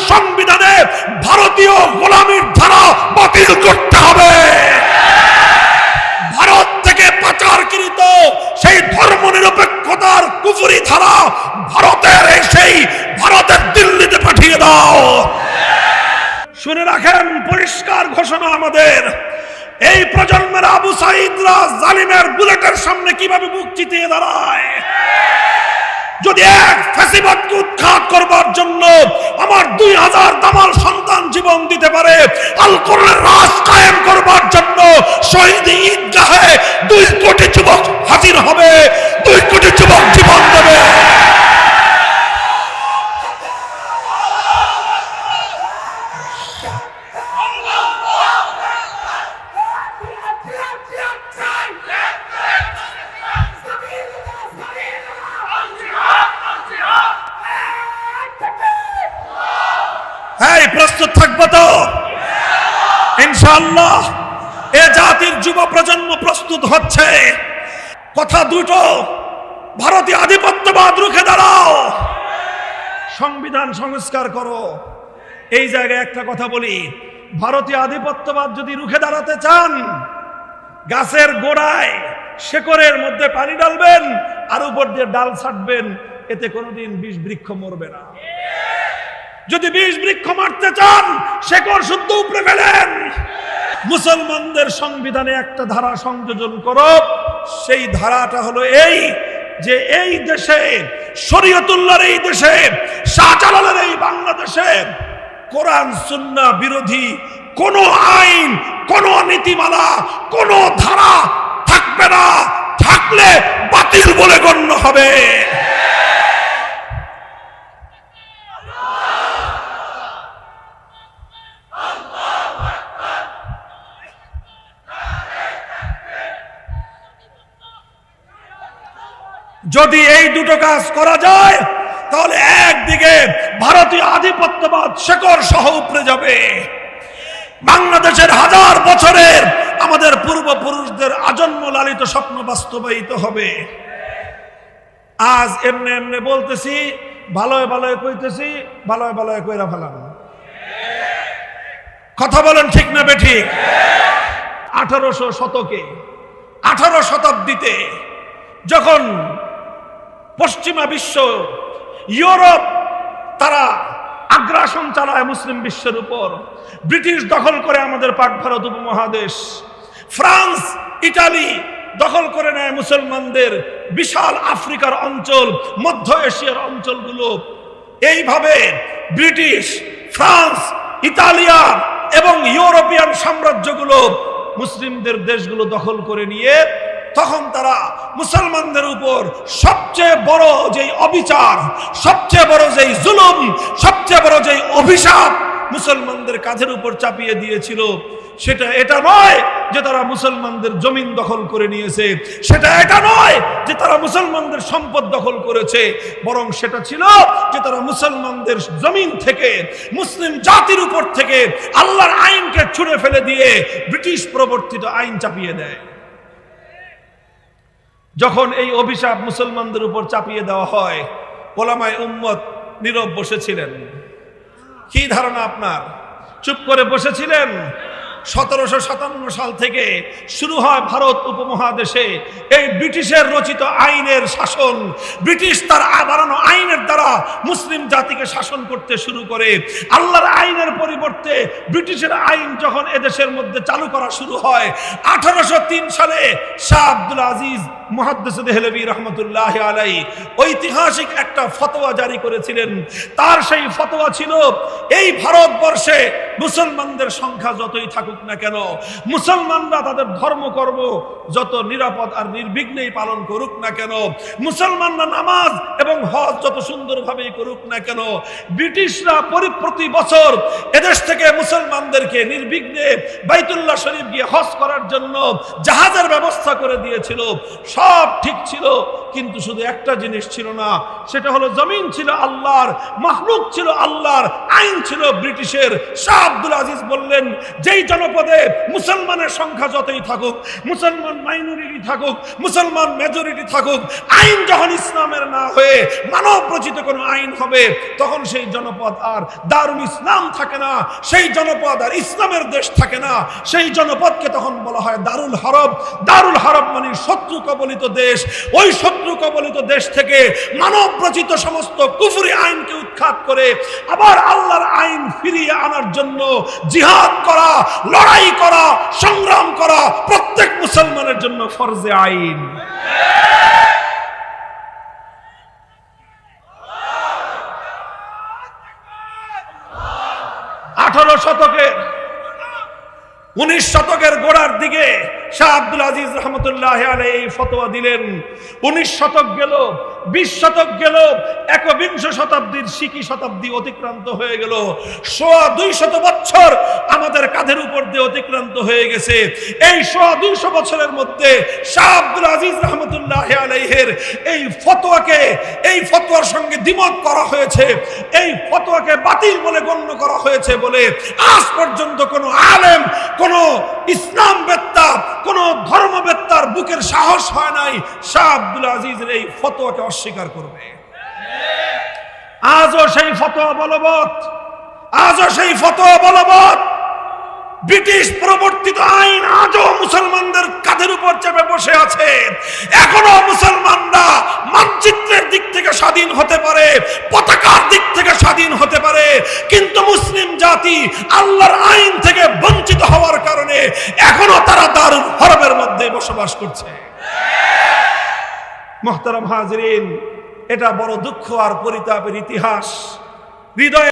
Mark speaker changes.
Speaker 1: সংবিধানে ভারতীয় গোলামীর ধারা বাতিল করতে হবে। ভারত থেকে পাচারকৃত সেই ধর্মনিরপেক্ষতার কুফরি ধারা ভারতের দিল্লিতে পাঠিয়ে দাও। শুনে রাখেন, পরিষ্কার ঘোষণা আমাদের, এই প্রজন্মের আবু সাঈদরা জালিমের বুলেটের সামনে কিভাবে মুখ চিতিয়ে দাঁড়ায়। যদি এক ফ্যাসিবাদকে উৎখাত করবার জন্য আমার 2000 দামাল সন্তান জীবন দিতে পারে, আল কোরআনের রাজ কায়েম করবার জন্য শহীদ ঈদগাহে 2 কোটি যুবক হাজির হবে, 2 কোটি যুবক জীবন দেবে। হ্যাঁ, প্রস্তুত থাকবো তো ইনশাআল্লাহ। এ জাতির যুব প্রজন্ম প্রস্তুত হচ্ছে। কথা দুটো, ভারতীয় আধিপত্যবাদ রুখে দাঁড়াও, সংবিধান সংস্কার করো। এই জায়গায় একটা কথা বলি, ভারতীয় আধিপত্যবাদ যদি রুখে দাঁড়াতে চান, গাছের গোড়ায় শেকড়ের মধ্যে পানি ডালবেন আর উপর দিয়ে ডাল ছাড়বেন, এতে কোনোদিন বিষ বৃক্ষ মরবে না। যদি বিষ বৃক্ষ মারতে চান, শেকড় শুদ্ধ উপরে ফেলেন। মুসলমানদের সংবিধানে একটা ধারা সংযোজন করো, সেই ধারাটা হলো এই যে এই দেশে, শরীয়তুল্লাহর এই দেশে, শাহজালালের এই বাংলাদেশে কোরআন সুন্নাহ বিরোধী কোন আইন, কোন নীতিমালা, কোন ধারা থাকবে না। থাকলে বাতিল বলে গণ্য হবে। যদি এই দুটো কাজ করা যায়, তাহলে একদিকে ভারতীয় আধিপত্যবাদ শেকড় সহ উপরে যাবে, বাংলাদেশের 1000 বছরের আমাদের পূর্বপুরুষদের আজন্ম লালিত স্বপ্ন বাস্তবায়িত হবে। আজ এমনি এমনি বলতেছি, ভালোয় ভালোয় কইতেছি, ভালোয় ভালোয় কইরা ফেলাম। কথা বলেন ঠিক না বেঠিক? 1800 শতকে, 18 শতাব্দীতে যখন পশ্চিমা বিশ্ব, ইউরোপ তারা আগ্রাসন চালায় মুসলিম বিশ্বের উপর, ব্রিটিশ দখল করে আমাদের পাক ভারত উপমহাদেশ, ফ্রান্স ইটালি দখল করে নেয় মুসলমানদের বিশাল আফ্রিকার অঞ্চল, মধ্য এশিয়ার অঞ্চলগুলো। এইভাবে ব্রিটিশ, ফ্রান্স, ইতালিয়া এবং ইউরোপিয়ান সাম্রাজ্যগুলো মুসলিমদের দেশগুলো দখল করে নিয়ে তখন তারা মুসলমানদের উপর সবচেয়ে বড় যেই অবিচার, সবচেয়ে বড় যেই জুলুম, সবচেয়ে বড় যেই অভিশাপ মুসলমানদের কাঁধের উপর চাপিয়ে দিয়েছিল, সেটা এটা নয় যে তারা মুসলমানদের জমিন দখল করে নিয়েছে, সেটা এটা নয় যে তারা মুসলমানদের সম্পদ দখল করেছে, বরং সেটা ছিল যে তারা মুসলমানদের জমিন থেকে, মুসলিম জাতির উপর থেকে আল্লাহর আইনকে ছুঁড়ে ফেলে দিয়ে ব্রিটিশ প্রবর্তিত আইন চাপিয়ে দেয়। যখন এই অভিশাপ মুসলমানদের উপর চাপিয়ে দেওয়া হয়, ওলামায়ে উম্মত নীরব বসেছিলেন। কি ধারণা আপনার? চুপ করে বসেছিলেন। 1757 সাল থেকে শুরু হয় ভারত উপমহাদেশে এই ব্রিটিশের রচিত আইনের শাসন। ব্রিটিশ তার বানানো আইনের দ্বারা মুসলিম জাতিকে শাসন করতে শুরু করে। আল্লাহর আইনের পরিবর্তে ব্রিটিশের আইন যখন এদেশের মধ্যে চালু করা শুরু হয়, 1803 সালে শাহ আব্দুল আজিজ মুহাদ্দিস দেহলভী রহমতুল্লাহ আলাইহি ঐতিহাসিক একটা ফতোয়া জারি করেছিলেন। তার সেই ফতোয়া ছিল, এই ভারতবর্ষে মুসলমানদের সংখ্যা যতই থাকুক না কেন, মুসলমানরা তাদের ধর্মকর্ম যত নিরাপদ আর নির্বিঘ্নেই পালন করুক না কেন, মুসলমানরা নামাজ এবং হজ যত সুন্দরভাবে করুক না কেন, ব্রিটিশরা প্রতি বছর এদেশ থেকে মুসলমানদেরকে নির্বিঘ্নে বাইতুল্লাহ শরীফ গিয়ে হজ করার জন্য জাহাজের ব্যবস্থা করে দিয়েছিল। সব ঠিক ছিল, কিন্তু শুধু একটা জিনিস ছিল না, সেটা হলো জমিন ছিল আল্লাহর, মাখলুক ছিল আল্লাহর, আইন ছিল ব্রিটিশের। শাহ আব্দুল আজিজ বললেন, যেই জনপদে মুসলমানের সংখ্যা যতই থাকুক, মুসলমান মাইনরিটি থাকুক, মুসলমান মেজরিটি থাকুক, আইন যখন ইসলামের না হয়ে মানব রচিত কোনো আইন হবে, তখন সেই জনপদ আর দারুল ইসলাম থাকে না, সেই জনপদ আর ইসলামের দেশ থাকে না। সেই জনপদকে তখন বলা হয় দারুল হরব। দারুল হরব মানে শত্রু কবলিত দেশ। ওই শত্রু কবলিত দেশ থেকে মানব রচিত সমস্ত কুফরি আইনকে উৎখাত করে আবার আল্লাহর আইন ফিরিয়ে আনার জন্য জিহাদ করা, লড়াই করা, সংগ্রাম করা প্রত্যেক মুসলমানের জন্য ফরজে আইন। 18 শতকের 19 শতকের গোড়ার দিকে শাহ আব্দুল আজিজ রহমতুল্লাহ আলাইহি এই ফতোয়া দিলেন। 19 শতক গেল, 20 শতক গেল, একবিংশ শতাব্দীর শিকি শতাব্দী অতিক্রান্ত হয়ে গেল। 250 বছর আমাদের কাঁধের উপর দিয়ে অতিক্রান্ত হয়ে গেছে। এই 250 বছরের মধ্যে শাহ আব্দুল আজিজ রহমতুল্লাহ আলাইহির এই ফতোয়াকে, এই ফতোয়ার সঙ্গে দ্বিমত করা হয়েছে, এই ফতোয়াকে বাতিল বলে গণ্য করা হয়েছে বলে আজ পর্যন্ত কোনো আলেম, কোনো ইসলাম বেত্তা, কোন ধর্মবেত্তার বুকের সাহস হয় নাই শাহ আব্দুল আজিজের এই ফতোয়াকে অস্বীকার করবে। আজও সেই ফতোয়া বলবৎ, আজও সেই ফতোয়া বলবৎ। ব্রিটিশ প্রবর্তিত আইন আজও মুসলমানদের কাঁধের উপর চেপে বসে আছে। এখনো মুসলমানরা মানচিত্রের দিক থেকে স্বাধীন হতে পারে, পতাকার দিক থেকে স্বাধীন হতে পারে, কিন্তু মুসলিম জাতি আল্লাহর আইন থেকে বঞ্চিত হওয়ার কারণে এখনো তারা দারুল হরবের মধ্যে বসবাস করছে। মুহতারাম হাজিরিন, এটা বড় দুঃখ আর পরিতাপের ইতিহাস। হৃদয়